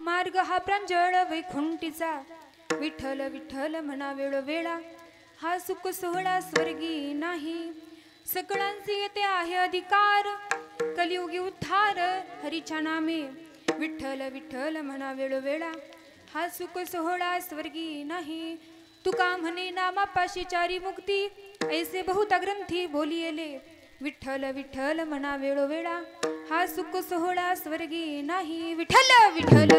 मार्ग हा प्रांजळ वैकुंठीचा, विठ्ठल विठ्ठल म्हणा वेळोवेळा, हा सुख सोहळा स्वर्गी नाही, सकळांचे येते आहे अधिकार, कलियुगी उद्धार हरीच्या नामे, विठ्ठल विठ्ठल म्हणा वेळोवेळा, हा सुख सोहळा स्वर्गी नाही. तुका म्हणे नामापाशी चारी मुक्ती, ऐसे बहुता ग्रंथी बोलिले, विठ्ठल विठ्ठल म्हणा वेळोवेळा, हा सुख सोहळा स्वर्गी नाही. विठ्ठल विठ्ठल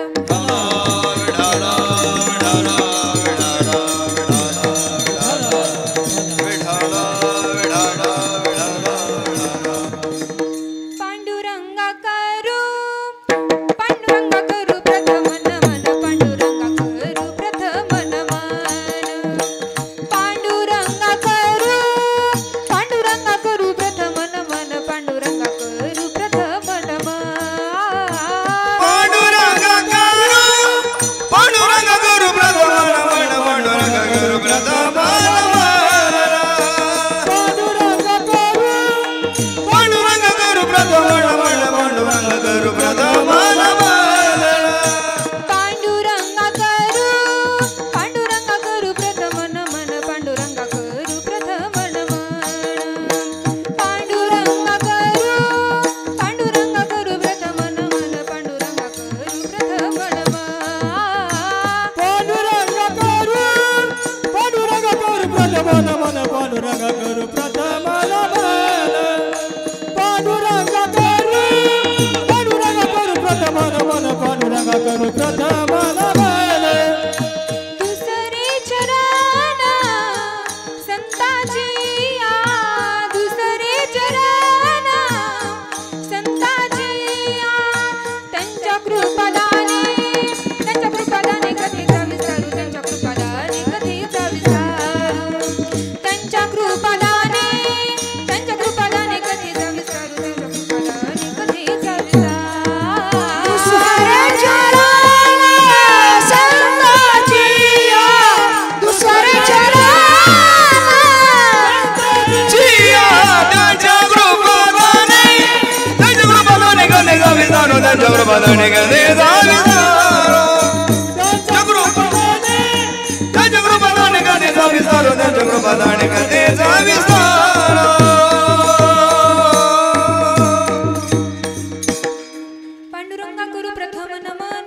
पांडुरंगा करू प्रथम नमन,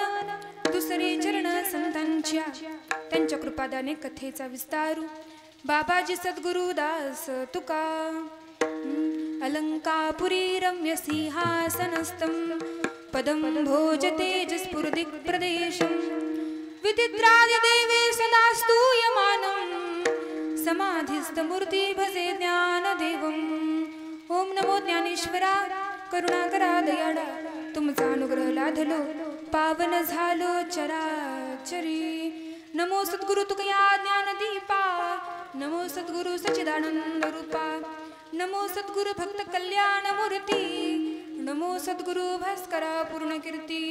दुसरे चरण संतांच्या, त्यांच्या कृपादाने कथेचा विस्तारू, बाबाजी सद्गुरु दास तुका. अलंकापुरी रम्य सिंहासनस्थं पदं भोजते जस्फुरदिक् प्रदेशं, विदित्रादि देवे सदा स्तूयमानं, समाधिस्थमूर्ती भजे ज्ञानदेवम्. ओम नमो ज्ञानेश्वरा करुणाकरा दयाळा, तुमचा अनुग्रह लाधलो पावन झालो चराचरी. नमो सद्गुरु तुकया ज्ञानदीपा, नमो सद्गुरु सच्चिदानंद रूपा, नमो सद्गुरु भक्त कल्याण मूर्ती, नमो सद्गुरु भास्करा पूर्ण कीर्ती.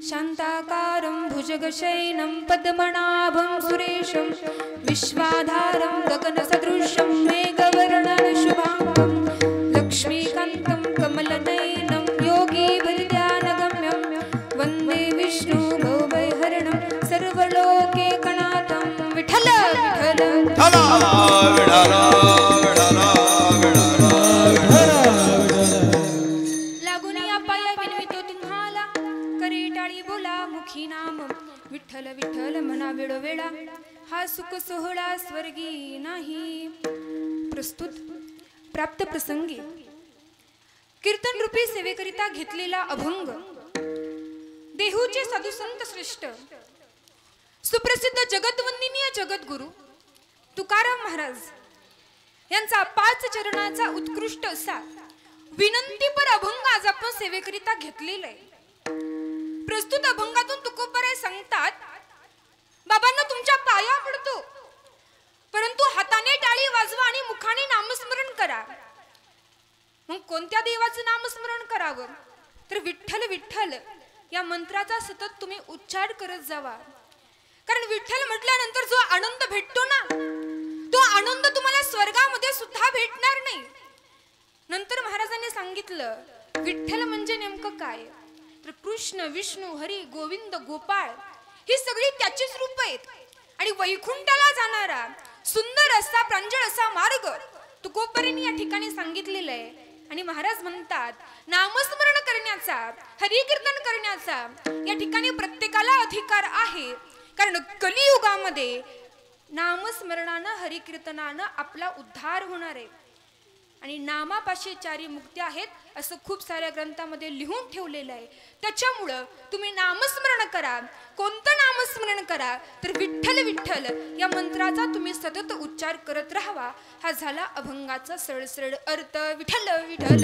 शांताकारं भुजगशयनं पद्मनाभं सुरेशं, विश्वाधारं गगनसदृशं मेघवर्णं शुभांगं, लक्ष्मीकान्तं कमलनयनं योगीभिर्ध्यानगम्यं, वन्दे विष्णु भवभयहरणं सर्वलोकैकनाथं. विठ्ठल विठ्ठल लागून या पाया विनवितो तुम्हाला, करे टाळी बोला मुखी नाम, विठ्ठल विठ्ठल म्हणा वेळोवेळा, हा सुख सोहळा स्वर्गी नाही. प्रस्तुत प्राप्त प्रसंगी कीर्तन रूपी सेवेकरिता घेतलेला अभंग, देहूचे साधुसंत श्रेष्ठ सुप्रसिद्ध जगतवंदनीय जगद्गुरु तुकाराम महाराज यांचा 5 चरणाचा उत्कृष्ट असा विनंतीपर अभंग आज आपण सेवेकरिता घेतलेला आहे. प्रस्तुत अभंगातून तुकोबाराय सांगतात, बाबांना तुमच्या पाया पडतो, परंतु हाताने टाळी वाजवा आणि मुखाने नामस्मरण करा. मग कोणत्या देवाचं नामस्मरण करावं, तर विठ्ठल विठ्ठल या मंत्राचा सतत तुम्ही उच्चार करत जावा. कारण विठ्ठल म्हटल्यानंतर जो आनंद भेटतो ना, तो आनंद तुम्हाला स्वर्गामध्ये सुद्धा भेटणार नाही. नंतर महाराजांनी सांगितलं विठ्ठल म्हणजे नेमकं काय. तर कृष्ण विष्णू हरी गोविंद गोपाळ ही सगळी त्याचीच रूप आहेत. आणि वैकुंठाला जाणारा सुंदर असा प्रांजळ असा मार्ग तुकोबरांनी या ठिकाणी सांगितलेला आहे. आणि महाराज म्हणतात नामस्मरण करण्याचा हरिकीर्तन करण्याचा या ठिकाणी प्रत्येकाला अधिकार आहे. कारण कलियुगामध्ये नामस्मरणानं हरिकीर्तनानं आपला उद्धार होणार आहे. आणि नामापाशी चारी मुक्ती आहेत असं खूप साऱ्या ग्रंथामध्ये लिहून ठेवलेलं आहे. त्याच्यामुळं तुम्ही नामस्मरण करा. कोणतं नामस्मरण करा तर विठ्ठल विठ्ठल या मंत्राचा तुम्ही सतत उच्चार करत राहावा. हा झाला अभंगाचा सरळ सरळ अर्थ. विठ्ठल विठ्ठल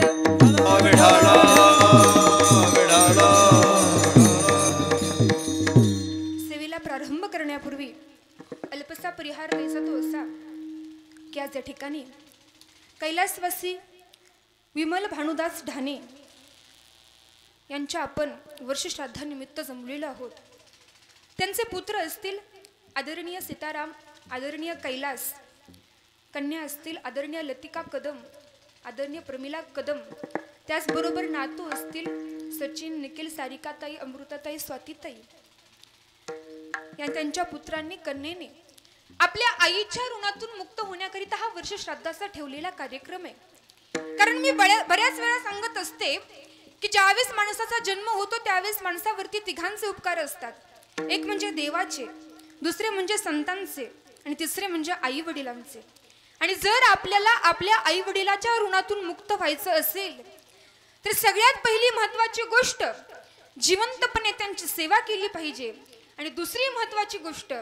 सेवेला प्रारंभ करण्यापूर्वी अल्पसा परिहार द्यायचा तो असा की आज या ठिकाणी कैलासवासी विमल भानुदास ढाणे यांच्या आपण वर्षश्राद्धानिमित्त जमलेलो आहोत. त्यांचे पुत्र असतील आदरणीय सीताराम, आदरणीय कैलास, कन्या असतील आदरणीय लतिका कदम, आदरणीय प्रमिला कदम, त्याचबरोबर नातू असतील सचिन, निखिल, सारिकाताई, अमृताताई, स्वातीताई. या त्यांच्या पुत्रांनी कन्येने आपल्या आईच्या ऋणातून मुक्त होण्याकरिता हा वर्षश्राद्धाचा ठेवलेला कार्यक्रम आहे. कारण मी बऱ्याच वेळा सांगत असते की ज्यावेळेस माणसाचा जन्म होतो त्यावेळेस माणसावरती तिघांचे उपकार असतात. एक म्हणजे देवाचे, दुसरे म्हणजे संतांचे आणि तिसरे म्हणजे आई वडिलांचे. आणि जर आपल्याला आपल्या आई वडिलाच्या ऋणातून मुक्त व्हायचं असेल तर सगळ्यात पहिली महत्वाची गोष्ट जिवंतपणे त्यांची सेवा केली पाहिजे. आणि दुसरी महत्वाची गोष्ट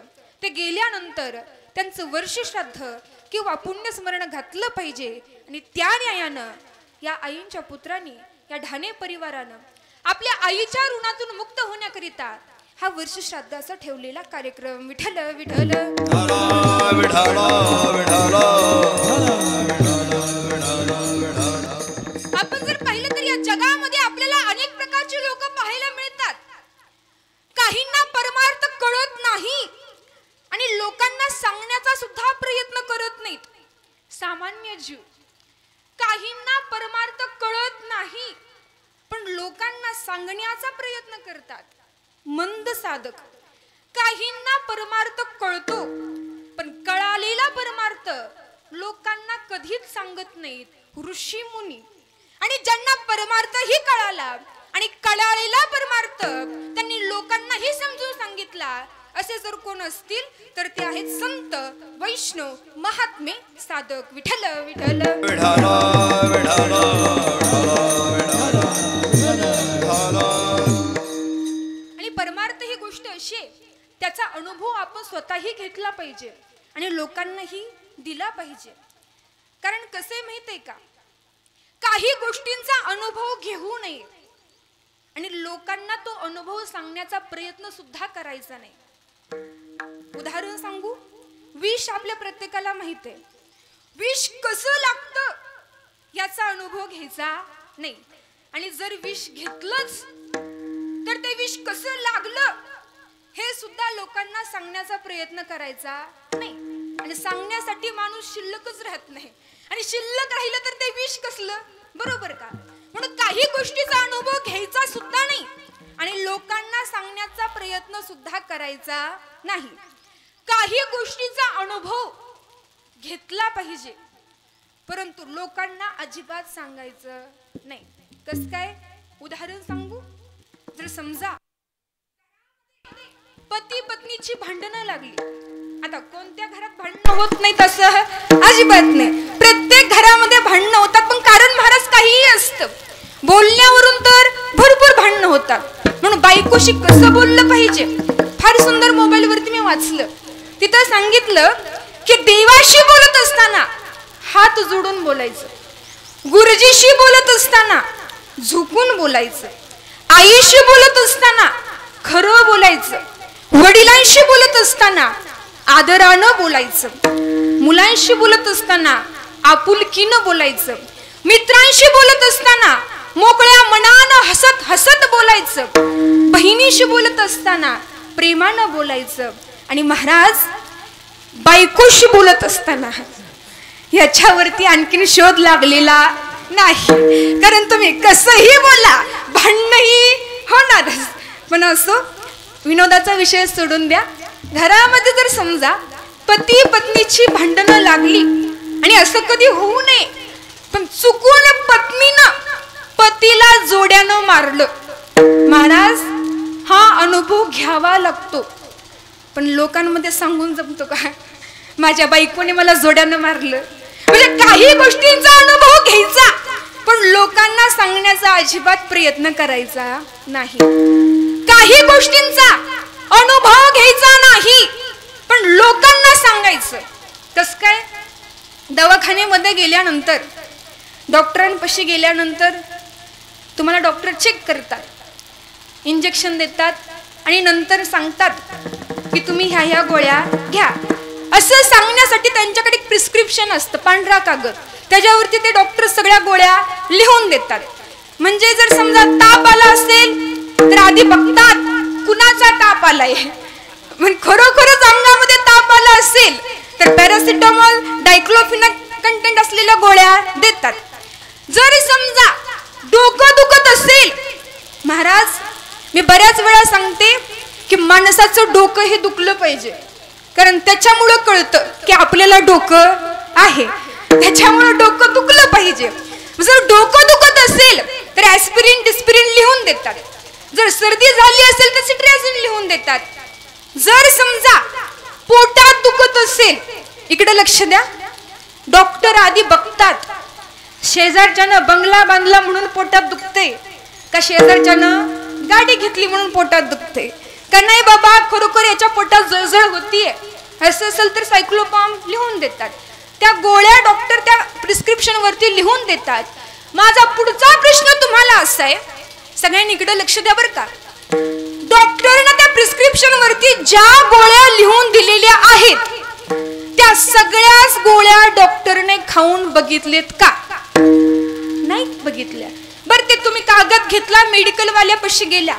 ते गेल्यानंतर त्यांचं वर्षश्राद्ध किंवा पुण्यस्मरण घातलं पाहिजे. आणि त्या न्यायानं या आईंच्या पुत्रांनी या ढाणे परिवारानं आपल्या आईच्या ऋणातून मुक्त होण्याकरिता हा वर्षश्राद्धाचा ठेवलेला कार्यक्रम. विठ्ठल विठ्ठल आपण जर पाहिलं तर या जगामध्ये आपल्याला अनेक प्रकारचे लोक पाहायला मिळतात. काहींना परमार्थ कळत नाही आणि लोकांना सांगण्याचा सुद्धा प्रयत्न करत नाहीत. सामान्य जीव. काहींना परमार्थ कळत नाही पण लोकांना सांगण्याचा प्रयत्न करतात. मंद साधक. काहींना परमार्थ कळतो पण कळालेला परमार्थ लोकांना कधीच सांगत नाहीत. ऋषी मुनी. आणि ज्यांना परमार्थही कळाला आणि कळालेला परमार्थ त्यांनी लोकांनाही समजून सांगितला असे जर कोण असतील तर ते आहेत संत, वैष्णव, महात्मे, साधक. विठ्ठल विठ्ठल आणि परमार्थ ही गोष्ट अशी आहे त्याचा अनुभव आपण स्वतःही घेतला पाहिजे आणि लोकांनाही दिला पाहिजे. कारण कसे माहितीये का, काही गोष्टींचा अनुभव घेऊ नये आणि लोकांना तो अनुभव सांगण्याचा प्रयत्न सुद्धा करायचा नाही. उदाहरण सांगू, विष आपल्या प्रत्येकाला माहित आहे. विष कसं लागतं याचा अनुभव घ्यायचा नाही. आणि जर विष घेतलंच तर ते विष कसं लागलं हे सुद्धा लोकांना सांगण्याचा प्रयत्न करायचा नाही. आणि सांगण्यासाठी माणूस शिल्लकच राहत नाही. आणि शिल्लक राहिलं तर ते विष कसलं, बरोबर का? म्हणून काही गोष्टीचा अनुभव घ्यायचा सुद्धा नाही आणि लोकांना सांगण्याचा प्रयत्न सुद्धा करायचा नाही. काही गोष्टीचा अनुभव घेतला पाहिजे परंतु लोकांना अजिबात सांगायचं नाही. कसं काय? उदाहरण सांगू. जर समजा पती पत्नीची भांडणं लागली. आता कोणत्या घरात भांडणं होत नाही तसं अजिबात नाही. प्रत्येक घरामध्ये भांडणं होतात पण कारण महाराज काहीही असतं. बोलण्यावरून तर भरपूर भांडणं होतात. म्हणून बायकोशी कसं बोललं पाहिजे फार सुंदर मोबाईल वरती मी वाचलं. तिथं सांगितलं की देवाशी बोलत असताना हात जोडून बोलायचं, गुरुजीशी बोलत असताना झुकून बोलायचं, आईशी बोलत असताना खरं बोलायचं, वडिलांशी बोलत असताना आदरानं बोलायचं, मुलांशी बोलत असताना आपुलकीनं बोलायचं, मित्रांशी बोलत असताना मोकळ्या मनानं हसत हसत बोलायचं, बहिणीशी बोलत असताना प्रेमानं बोलायचं. आणि महाराज बायकोशी बोलत असताना याच्यावरती आणखीन शोध लागलेला नाही. कारण तुम्ही कसंही बोला, भांडणही होणारच. पण असो, विनोदाचा विषय सोडून द्या. घरामध्ये जर समजा पती पत्नीची भांडणं लागली आणि असं कधी होऊ नये, पण चुकून पत्नीनं पतीला जोड्यानं मारलं, महाराज हा अनुभव घ्यावा लागतो. पण लोकांमध्ये सांगून जमतो का, माझ्या बायकोने मला जोड्यानं मारलं? म्हणजे काही गोष्टींचा अनुभव घ्यायचा, पण लोकांना सांगण्याचा अजिबात प्रयत्न करायचा नाही. काही गोष्टींचा अनुभव घ्यायचा नाही, पण लोकांना सांगायचं. कस काय? दवाखान्यामध्ये गेल्यानंतर, डॉक्टरांपाशी गेल्यानंतर तुम्हाला डॉक्टर चेक करतात, इंजेक्शन देतात आणि नंतर सांगतात की तुम्ही ह्या गोळ्या घ्या. असं सांगण्यासाठी त्यांच्याकडे एक प्रिस्क्रिप्शन असतं, पांढरा कागद, त्याच्यावरती ते डॉक्टर सगळ्या गोळ्या लिहून देतात. म्हणजे जर समजा ताप आला असेल तर आधी बघतात कुणाचा ताप आलाय. पण खरोखरच अंगामध्ये ताप आला असेल तर पॅरासिटामॉल, डायक्लोफिनॅक कंटेंट असलेल्या गोळ्या देतात. जर समजा डोकं दुखत असेल, महाराज मी बऱ्याच वेळा सांगते की माणसाचं डोकं हे दुखलं पाहिजे, कारण त्याच्यामुळं कळतं की आपल्याला डोकं आहे. त्याच्यामुळं डोकं दुखलं पाहिजे. जर डोकं दुखत असेल तर ॲस्पिरिन डिस्पिरिन लिहून देतात. जर सर्दी झाली असेल तर सिट्राझिन लिहून देतात. जर समजा पोटात दुखत असेल, इकडे लक्ष द्या, डॉक्टर आधी बघतात शेजारच्यानं बंगला बांधला म्हणून पोटात दुखते का, शेजारच्यानं गाडी घेतली म्हणून पोटात दुखते का, नाही बाबा खरोखर याच्या पोटात जळजळ होतीये, असं असेल तर सायक्लोपाम लिहून देतात. त्या गोळ्या डॉक्टर त्या प्रिस्क्रिप्शन वरती लिहून देतात. माझा पुढचा प्रश्न तुम्हाला असा आहे, सगळ्यांनी इकडे लक्ष द्या बरं का, डॉक्टरने त्या प्रिस्क्रिप्शन वरती ज्या गोळ्या लिहून दिलेल्या आहेत त्या सगळ्याच गोळ्या डॉक्टरने खाऊन बघितलेत का? नाही बघितल्या. बरं, ते तुम्ही कागद घेतला, मेडिकल वाल्यापाशी गेल्या,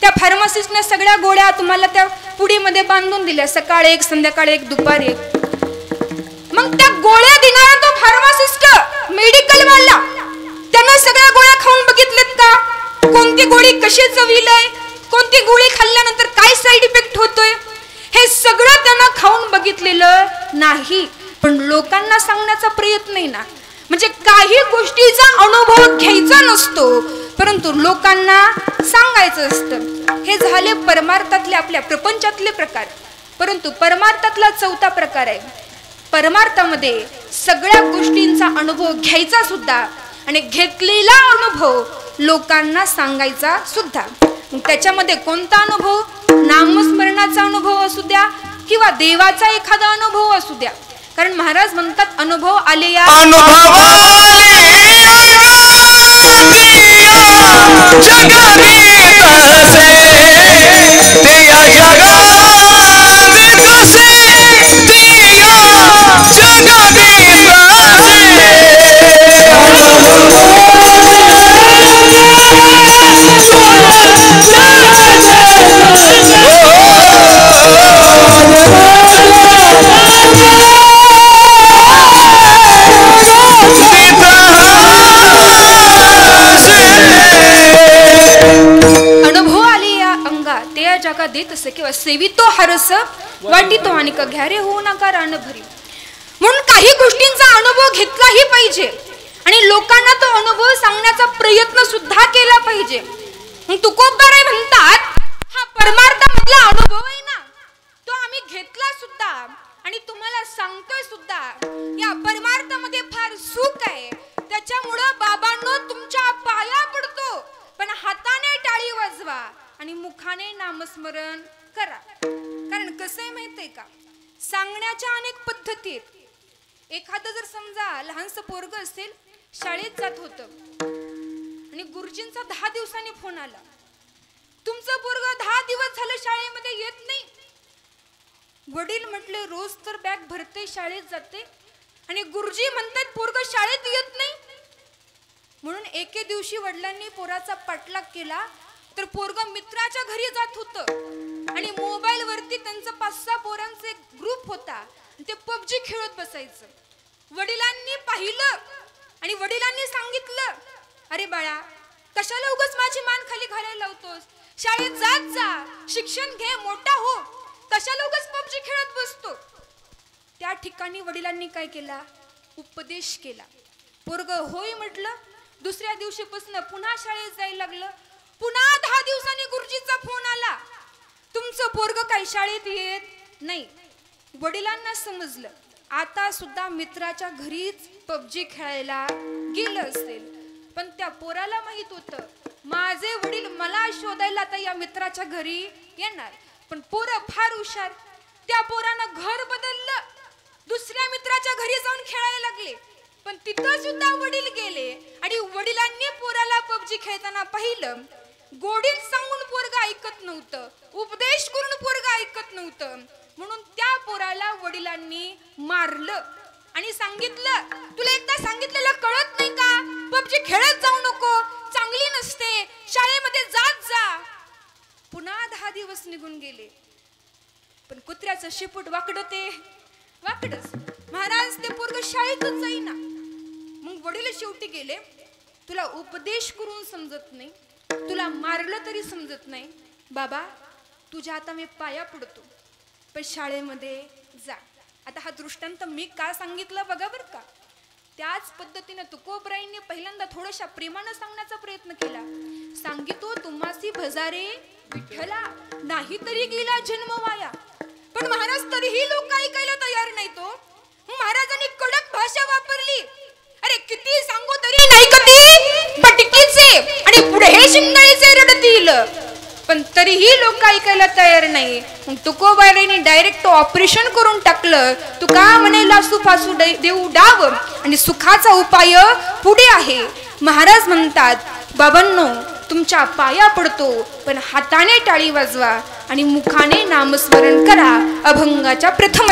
त्या फार्मासिस्टने सगळ्या गोळ्या तुम्हाला त्या पुडीमध्ये बांधून दिल्या, सकाळ एक, संध्याकाळी एक, दुपारी एक. मग त्या गोळ्या देणारा तो फार्मासिस्ट, मेडिकल वाला, त्यानं सगळ्या गोळ्या खाऊन बघितलेत का? कोणती गोळी कशी चवीला आहे, कोणती गोळी खाल्ल्यानंतर काय साईड इफेक्ट होतोय, हे सगळं त्यानं खाऊन बघितलेलं नाही. पण लोकांना सांगण्याचा प्रयत्न आहे ना. म्हणजे काही गोष्टीचा अनुभव घ्यायचा नसतो, परंतु लोकांना सांगायचं असतं. हे झाले परमार्थातले, आपल्या प्रपंचातले प्रकार. परंतु परमार्थातला चौथा प्रकार आहे, परमार्थामध्ये सगळ्या गोष्टींचा अनुभव घ्यायचा सुद्धा आणि घेतलेला अनुभव लोकांना सांगायचा सुद्धा. त्याच्यामध्ये कोणता अनुभव? नामस्मरणाचा अनुभव असू द्या किंवा देवाचा एखादा अनुभव असू द्या. कारण महाराज म्हणतात, अनुभव आले या जगा देत असे किंवा सेवितो हरस वाटितो आणि घ्यारे होऊ नका रान भरी. म्हणून काही गोष्टींचा अनुभव घेतलाही पाहिजे आणि लोकांना तो अनुभव सांगण्याचा प्रयत्न सुद्धा केला पाहिजे. तुकोबाराय म्हणतात, हा परमार्थामधला अनुभव आहे ना, तो आम्ही घेतला सुद्धा आणि तुम्हाला सांगतोय सुद्धा. या परमार्थामध्ये फार सुख आहे, त्याच्यामुळं बाबांनो तुमच्या पाया पडतो, पण हाताने टाळी वाजवा आणि मुखाने नामस्मरण करा. कारण कसं आहे माहितीये का, सांगण्याच्या अनेक पद्धती आहेत. एखादं जर समजा लहानसं पोरग असेल, शाळेत जात होतं आणि गुरुजींचा 10 दिवसांनी फोन आला, तुमचं पोरग 10 दिवस झालं शाळेमध्ये येत नाही. वडील म्हटले, रोज तर बॅग भरते, शाळेत जाते, आणि गुरुजी म्हणतात पोरग शाळेत येत नाही. म्हणून एके दिवशी वडिलांनी पोराचा पाठलाग केला, तर पोरग मित्राच्या घरी जात होतं आणि मोबाईल वरती त्यांचा 5-6 पोरांचा एक ग्रुप होता, ते पबजी खेळत बसायचं. वडिलांनी पाहिलं आणि वडिलांनी सांगितलं, अरे बाळा कशाला उगाच माझी मान खाली घालायला लावतोस? शाळेत जात जा, शिक्षण घे, मोठा हो. कशाला उगाच पबजी खेळत बसतो? त्या ठिकाणी वडिलांनी काय केला? उपदेश केला. पोरग होय म्हटलं. दुसऱ्या दिवशीपासून पुन्हा शाळेत जायला लागलं. पुन्हा 10 दिवसांनी गुरुजीचा फोन आला, तुमचं पोरग काही शाळेत येत नाही. वडिलांना समजलं आता सुद्धा मित्राच्या घरीच पबजी खेळायला गेलं असेल. पण त्या पोराला माहित होतं माझे वडील मला शोधायला आता या मित्राच्या घरी येणार. पण पोरं फार हुशार. त्या पोरानं घर बदललं, दुसऱ्या मित्राच्या घरी जाऊन खेळायला लागले. पण तिथं सुद्धा वडील गेले आणि वडिलांनी पोराला पबजी खेळताना पाहिलं. गोडीत सांगून पोरग ऐकत नव्हतं, उपदेश करून पोरग ऐकत नव्हतं. म्हणून त्या पोराला वडिलांनी मारलं आणि सांगितलं, तुला एकदा सांगितलेलं कळत नाही का? पबजी खेळत जाऊ नको, चांगली नसते, शाळेमध्ये जात जा. पुन्हा 10 दिवस निघून गेले. पण कुत्र्याचं शेपूट वाकडं ते वाकडच. महाराज ते पोरग शाळेतच जाईना. मग वडील शेवटी गेले, तुला उपदेश करून समजत नाही, तुला मारलं तरी समजत नाही, बाबा तुझ्या आता मी पाया पडतो, पण शाळेमध्ये जा. आता हा दृष्टांत मी का सांगितलं बघा बर का. त्याच पद्धतीने तुकोबराईंनी पहिल्यांदा थोड्याशा प्रेमानं सांगण्याचा प्रयत्न केला. सांगितो तुम्हासी भजारे विठ्ठला, नाही तरी गेला जन्म वाया. पण महाराज तरीही लोक ऐकायला तयार नाही. तो महाराजांनी कडक भाषा वापरली. अरे किती सांगू तरी नाही कधी पटकीचे आणि पुढे हे शिंगाळीचे रडतील. पण तरीही लोक ऐकायला तयार नाही. मग तुकोबाईने डायरेक्ट ऑपरेशन करून टाकलं. तू का म्हणे लासू फासू देऊ डाव आणि सुखाचा उपाय पुढे आहे. महाराज म्हणतात, बाबांनो तुमच्या पाया पडतो, पण हाताने टाळी वाजवा आणि मुखाने नामस्मरण करा. अभंगाच्या प्रथम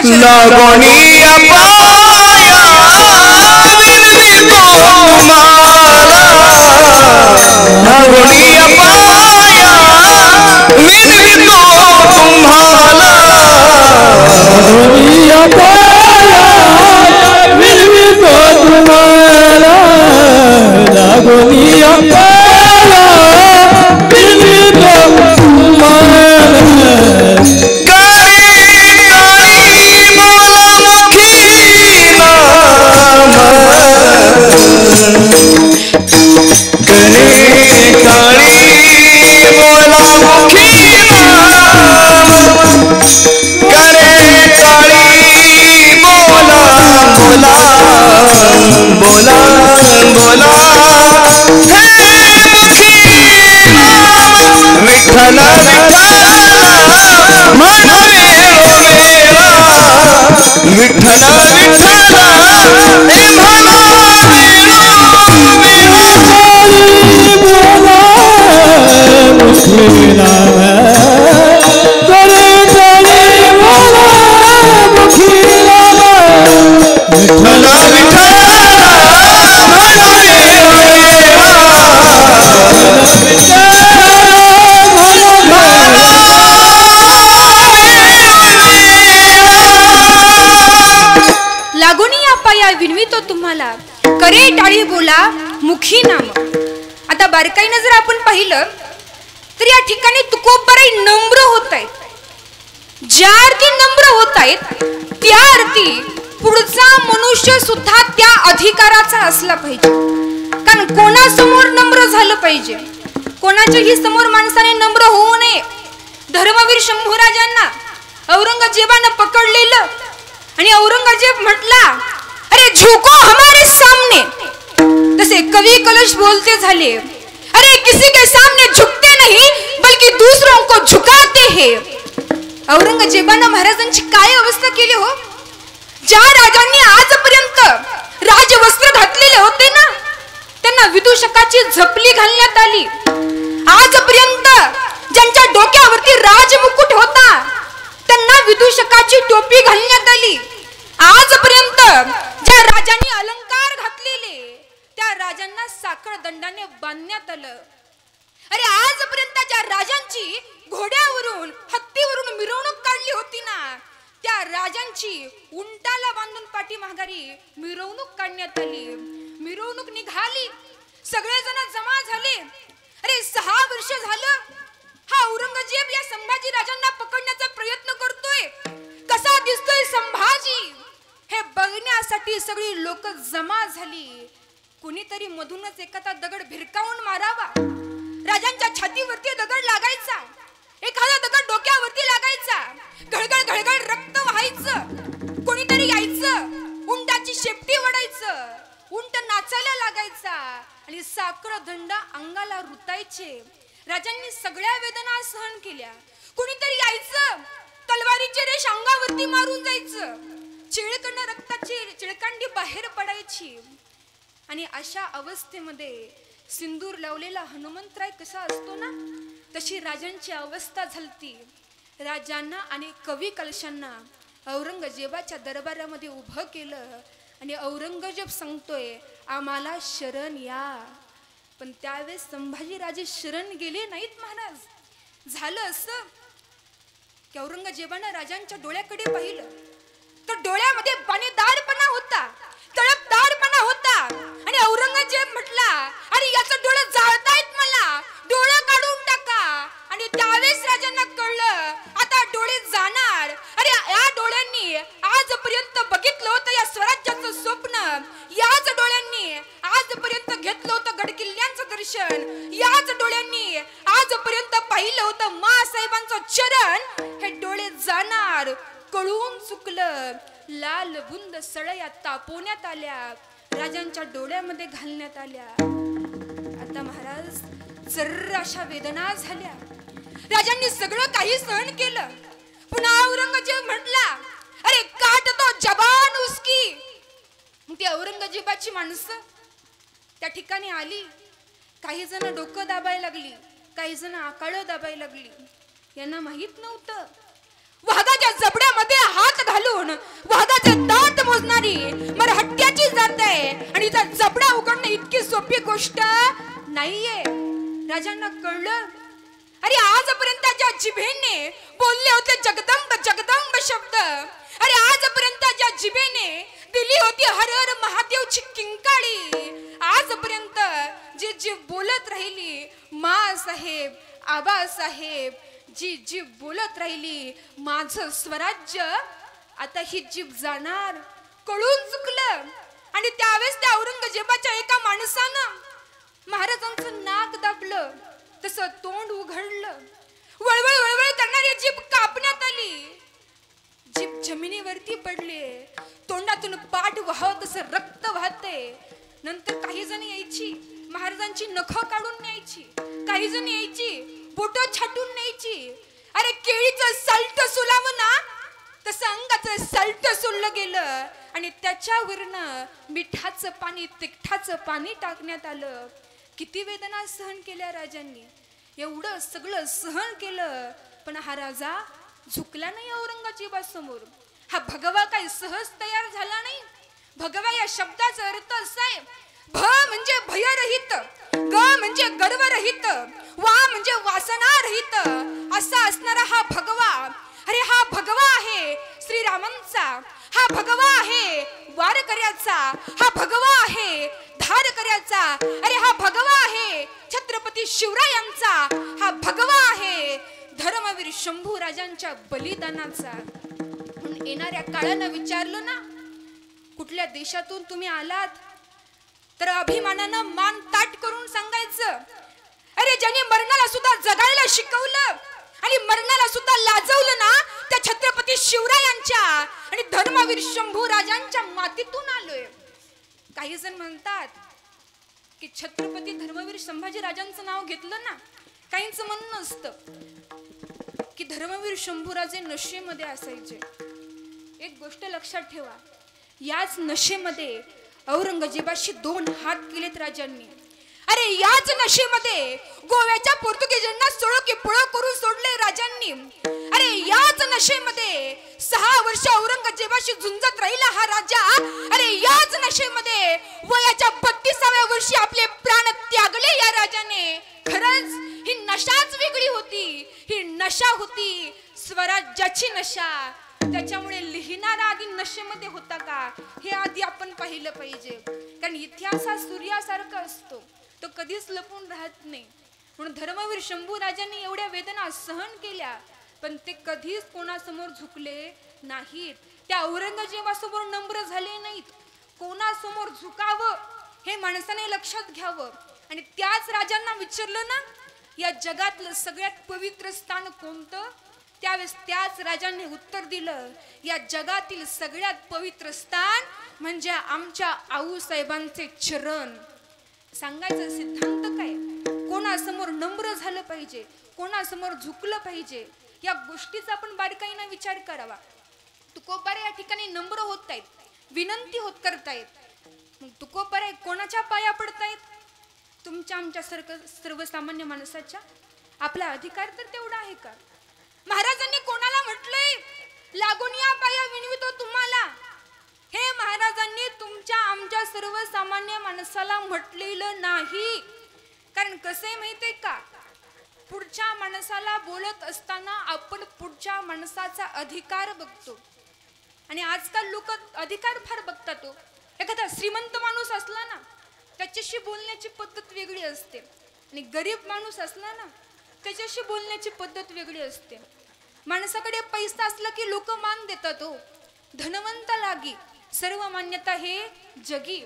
करे टाळी बोला मुखी नाम. आता बारकाईने जर आपण पाहिलं तर या ठिकाणी तुकोबाराई नम्र होत आहेत. ज्या अर्थी नम्र होत आहेत त्या अर्थी पुढचा मनुष्य सुद्धा त्या अधिकाराचा असला पाहिजे. कारण कोणासमोर नम्र झालं पाहिजे, कोणाच्याही समोर माणसाने नम्र होऊ नये. धर्मवीर शंभूराजांना औरंगजेबानं पकडलेलं आणि औरंगजेब म्हटला, अरे झुको हमारे सामने. तसे कवि कलश बोलते झाले, अरे किसी के सामने झुकते नहीं बल्कि दूसरों को झुकाते हैं. औरंगजेबानं महाराजांची काय अवस्था केली हो. ज्या राजांनी आजपर्यंत राजवस्त्र घातलेले होते ना, त्यांना विदूषकाची झपली घालण्यात आली. आजपर्यंत ज्यांच्या डोक्यावरती राजमुकुट होता त्यांना विदूषकाची टोपी घालण्यात आली. आजपर्यंत ज्या राजांनी अलंकार घातलेले त्या राजांना साखळ दंडाने बांधण्यात आलं. अरे आजपर्यंत ज्या राजांची घोड्यावरून हत्तीवरून मिरवणूक काढली होती ना, त्या राजांची उंटाला बांधून पाठी माघारी मिरवणूक काढण्यात आली. मिरवणूक निघाली, सगळेजण जमा झाले. अरे 6 वर्ष झालं हा औरंगजेब या संभाजी राजांना पकडण्याचा प्रयत्न करतोय. कसा दिसतोय संभाजी हे बघण्यासाठी सगळी लोक जमा झाली. कुणीतरी मधूनच एखादा दगड भिरकावून मारावा. राजांच्या छातीवरती दगड लागायचा, एखादा दगड डोक्यावरती लागायचा, घळघळ घळघळ रक्त व्हायचं. कोणीतरी यायचं, उंटाची शेपटी वडायचं, उंट नाचायला लागायचा आणि साखर दंड अंगाला रुतायचे. राजांनी सगळ्या वेदना सहन केल्या. कुणीतरी यायचं, तलवारीचे रेष अंगावरती मारून जायचं, चिळकडनं रक्ताची चिळकांडी बाहेर पडायची. आणि अशा अवस्थेमध्ये सिंदूर लावलेला हनुमंतराय कसा असतो ना, तशी राजांची अवस्था झालती. राजांना आणि कवी कलशांना औरंगजेबाच्या दरबारामध्ये उभं केलं आणि औरंगजेब सांगतोय आम्हाला शरण या. पण त्यावेळेस संभाजी राजे शरण गेले नाहीत महाराज. झालं असं की औरंगजेबानं राजांच्या डोळ्याकडे पाहिलं तर डोळ्यामध्ये पाणीदारपणा होता, तळपदारपणा होता. आणि औरंगजेब म्हटला अरे याचं डोळं जाळतायत, मला डोळं काढून टाका. आणि त्यावेळेस राजांना कळलं आता डोळे जाणार. अरे या डोळ्यांनी आजपर्यंत बघितलं होतं या स्वराज्याचं स्वप्न, याच डोळ्यांनी आजपर्यंत घेतलं होतं गडकिल्ल्यांचं दर्शन, याच डोळ्यांनी आजपर्यंत पाहिलं होतं मासाहेबांचं चरण. हे डोळे जाणार. कळून चुकलं. लाल बुंद सळया तापवण्यात आल्या, राजांच्या डोळ्यामध्ये घालण्यात आल्या. आता महाराज जर्र अशा वेदना झाल्या. राजांनी सगळं काही सहन केलं. पुन्हा औरंगजेब म्हटला अरे काट तो जबान उसकी. मग ती औरंगजेबाची माणसं त्या ठिकाणी आली. काही जण डोकं दाबायला लागली, काही जण आकाळ दाबायला लागली. यांना माहित नव्हतं वाघाच्या जबड्यामध्ये हात घालून वाघाचे दात मोजणारी मरहट्ट्याची जात आहे आणि त्या जबडा उघडणं इतकी सोपी गोष्ट नाहीये. राजांना कळलं अरे आजपर्यंत ज्या जिभेने बोलले होते जगदंब जगदंब शब्द, अरे आजपर्यंत ज्या जिभेने दिली होती हर हर महादेवची किंकाळी, आजपर्यंत जी जीभ बोलत राहिली मा साहेब आबा साहेब, जी जीभ बोलत राहिली माझं स्वराज्य, आता ही जीभ जाणार. कळून चुकलं. आणि त्यावेळेस त्या औरंगजेबाच्या एका माणसानं महाराजांचं नाक दाबलं, तसं तोंड उघडलं. वळवळ वळवळ करणारी जीभ कापण्यात आली. जीभ जमिनीवरती पडली. तोंडातून पाठ वाहत तसं रक्त वाहते. नंतर काही जण यायची महाराजांची नखं काढून न्यायची, काही जण यायची बोट छाटून न्यायची. अरे केळीचं साल्ट सुलावं ना तसं अंगाचं साल्ट सोडलं गेलं आणि त्याच्यावरनं मिठाचं पाणी तिखटाचं पाणी टाकण्यात आलं. किती वेदना सहन केल्या राजांनी. एवढं सगळं सहन केलं पण हा राजा झुकला नाही औरंगजेबासमोर. हा भगवा काही सहज तयार झाला नाही. भगवा या शब्दाचा अर्थ असा आहे भ म्हणजे भयरहित, ग म्हणजे गर्वरहित, वा म्हणजे वासना रहित असा असणारा हा भगवा. अरे हा भगवा आहे श्रीरामांचा, हा भगवा आहे वारकऱ्याचा, हा भगवा आहे धारकऱ्याचा, अरे हा भगवा आहे छत्रपती शिवरायांचा, हा भगवा आहे धर्मवीर शंभू राजांच्या बलिदानाचा. येणाऱ्या काळानं विचारलं ना कुठल्या देशातून तुम्ही आलात तर अभिमानानं मान ताट करून सांगायचं अरे ज्याने मरणाला सुद्धा जगायला शिकवलं आणि मरणाला सुद्धा लाजवलं ना त्या छत्रपती शिवरायांच्या आणि धर्मवीर शंभू राजांच्या मातीतून आलोय. काही जण म्हणतात की छत्रपती धर्मवीर संभाजी राजांचं नाव घेतलं ना, काहींचं म्हणणं असतं की धर्मवीर शंभूराजे नशेमध्ये असायचे. एक गोष्ट लक्षात ठेवा, याच नशेमध्ये औरंगजेबाशी 2 हात केलेत राजांनी. अरे याच नशेमध्ये गोव्याच्या पोर्तुगीजांना सोडो की पळो करून सोडले राजांनी. अरे याच नशेमध्ये 6 वर्ष औरंगजेबाशी झुंजत राहिला हा राजा. अरे याच नशेमध्ये वयाच्या 32व्या वर्षी आपले प्राण त्यागले या राजाने. खरंच ही नशाच वेगळी होती. ही नशा होती स्वराज्याची नशा. त्याच्यामुळे लिहिणारा आधी नशेमध्ये होता का हे आधी आपण पाहिलं पाहिजे. कारण इतिहास हा सूर्यासारखा असतो. तो कधीच लपून राहत नाही. म्हणून धर्मवीर शंभू राजांनी एवढ्या वेदना सहन केल्या, पण ते कधीच कोणासमोर झुकले नाहीत. त्या औरंगजेबासमोर नम्र झाले नाहीत. कोणासमोर झुकावं हे माणसाने लक्षात घ्यावं. आणि त्याच राजांना विचारलं ना, या जगातलं सगळ्यात पवित्र स्थान कोणतं? त्यावेळेस त्याच राजांनी उत्तर दिलं, या जगातील सगळ्यात पवित्र स्थान म्हणजे आमच्या आऊसाहेबांचे चरण. सांगायचं सिद्धांत काय? कोणासमोर नम्र झालं पाहिजे, कोणासमोर झुकलं पाहिजे, या गोष्टीचा आपण बारकाईने विचार करावा. तुकोबारे या ठिकाणी नम्र होत आहेत, विनंती होत करतायत. मग तुकोबारे कोणाच्या पाया पडतायत? तुमच्या आमच्या सर्वसामान्य माणसाच्या. आपला अधिकार तर तेवढा आहे का? महाराजांनी कोणाला म्हटलंय, लागून या पाया विनवितो तुम्हाला? हे महाराजांनी तुमच्या आमच्या सर्वसामान्य माणसाला म्हटलेलं नाही. कारण कसं आहे माहितीये का, पुढच्या माणसाला बोलत असताना आपण पुढच्या माणसाचा अधिकार बघतो. आणि आजकाल लोक अधिकार फार बघतात. एखादा श्रीमंत माणूस असला ना, त्याच्याशी बोलण्याची पद्धत वेगळी असते. आणि गरीब माणूस असला ना, त्याच्याशी बोलण्याची पद्धत वेगळी असते. माणसाकडे पैसा असला की लोक मान देतात. धनवंत लागी सर्व मान्यता हे जगी.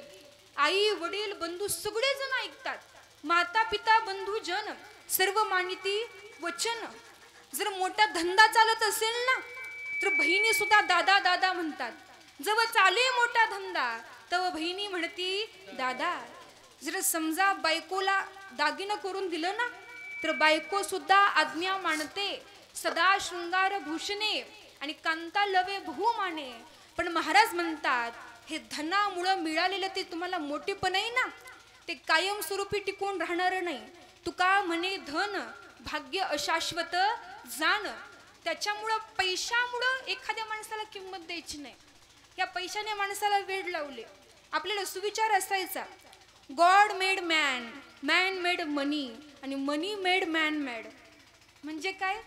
आई वडील बंधू सगळे जण ऐकतात. माता पिता बंधू जन सर्व मानिती वचन. जर मोठा धंदा चालत असेल ना, तर बहिणी सुद्धा दादा दादा म्हणतात. जेव्हा चाले मोठा धंदा तेव्हा बहिणी म्हणती दादा. जर समजा बायकोला दागिनं करून दिलं ना, तर बायको सुद्धा आज्ञा मानते. सदा शृंगार भूषणे आणि कांता लवे बहुमाने. पण महाराज म्हणतात, हे धनामुळं मिळालेलं ते तुम्हाला मोठेपण आहे ना, ते कायमस्वरूपी टिकून राहणार नाही. तुका म्हणे धन भाग्य अशाश्वत जाण. त्याच्यामुळं पैशामुळं एखाद्या माणसाला किंमत द्यायची नाही. या पैशाने माणसाला वेड लावले. आपल्याला सुविचार असायचा, God made man, man made money आणि मनी मेड मॅन मेड. म्हणजे काय?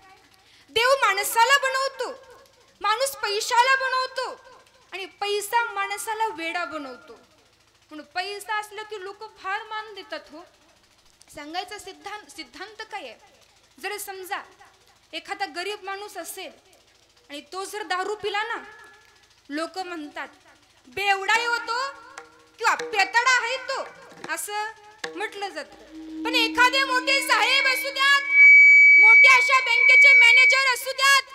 देव माणसाला बनवतो, माणूस पैशाला बनवतो आणि पैसा माणसाला वेडा बनवतो. म्हणून पैसा असला की लोक फार मान देतात. हो, सांगायचा सिद्धांत काय आहे? जर समजा एखादा गरीब माणूस असेल आणि तो जर दारू पिला ना, लोक म्हणतात बेवडा होतो किंवा पेताडा आहे तो, असं म्हटलं जातं. पण एखादे मोठे साहेब असू द्यात, मोठ्या अशा बँकेचे मॅनेजर असू द्यात,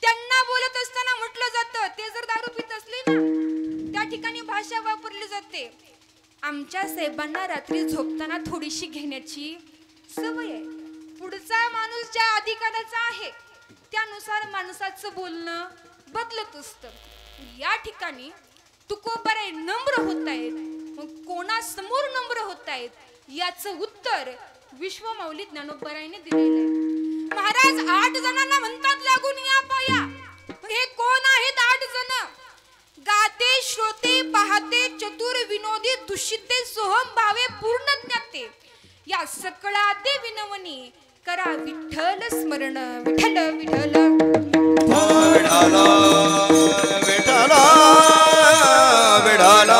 त्यांना बोलत असताना म्हटलं जातं, ते जर दारू पित असले ना, त्या ठिकाणी भाषा वापरली जाते, आमच्या साहेबांना रात्री झोपताना थोडीशी घेण्याची सवय आहे. पुढचा माणूस ज्या अधिकाराचा आहे त्यानुसार माणसाचं बोलणं बदलत असतं. या ठिकाणी तुकोबारे नम्र होत आहेत. मग कोणासमोर नम्र होत आहेत याचं उत्तर विश्वमाऊली ज्ञानोबरायाने दिलेलं आहे. महाराज 8 जणांना म्हणतात लागून या पाया. हे कोण आहेत 8 जण? गाते श्रोते पाहते चतुर विनोदी दुषिते सोहम भावे पूर्ण ज्ञाते. या सकळाते विनवणी करा विठ्ठल स्मरण. विठ्ठल विठ्ठल विठ्ठल विठ्ठल विठ्ठल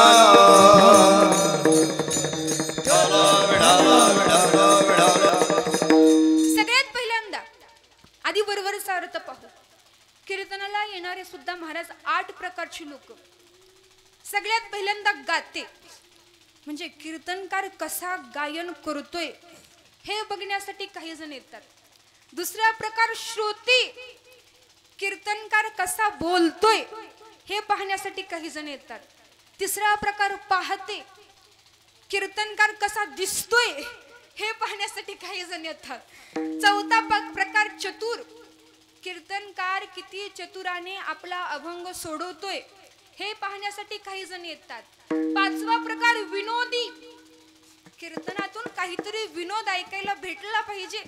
सगळ्यात पहिल्यांदा आधी बरोबरचा अर्थ पाहू. कीर्तनाला येणारे सुद्धा महाराज 8 प्रकारची लोक. सगळ्यात पहिल्यांदा गाते, म्हणजे कीर्तनकार कसा गायन करतोय हे बघण्यासाठी काही जण येतात. दुसरा प्रकार श्रोते, कीर्तनकार कसा बोलतोय हे पाहण्यासाठी काही जण येतात. तिसरा प्रकार पाहते, कीर्तनकार कसा दिसतोय हे पाहण्यासाठी काही जण येतात. चौथा प्रकार चतुर, कीर्तनकार किती चतुराने आपला अभंग सोडवतोय हे पाहण्यासाठी काही जण येतात. पाचवा प्रकार विनोदी, कीर्तनातून काहीतरी विनोद ऐकायला भेटला पाहिजे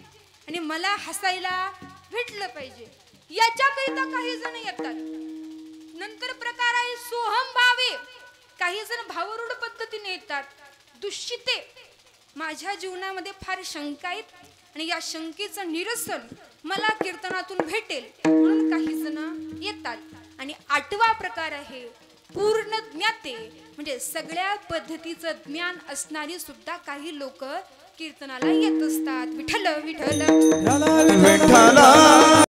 आणि मला हसायला भेटलं पाहिजे याच्याकरिता काही जण येतात. नंतर प्रकार आहे सोहम भावे, काही जण भावरूढ पद्धतीने येतात. दुष्चिते, माझ्या जीवनामध्ये फार शंका आहेत आणि या शंकेचं निरसन मला कीर्तनातून भेटेल म्हणून काही जण येतात. आणि 8वा प्रकार आहे पूर्ण ज्ञाते म्हणजे सगळ्या पद्धतीचं ज्ञान असणारी सुद्धा काही लोक कीर्तनाला येत असतात. विठ्ठल विठ्ठल विठ्ठला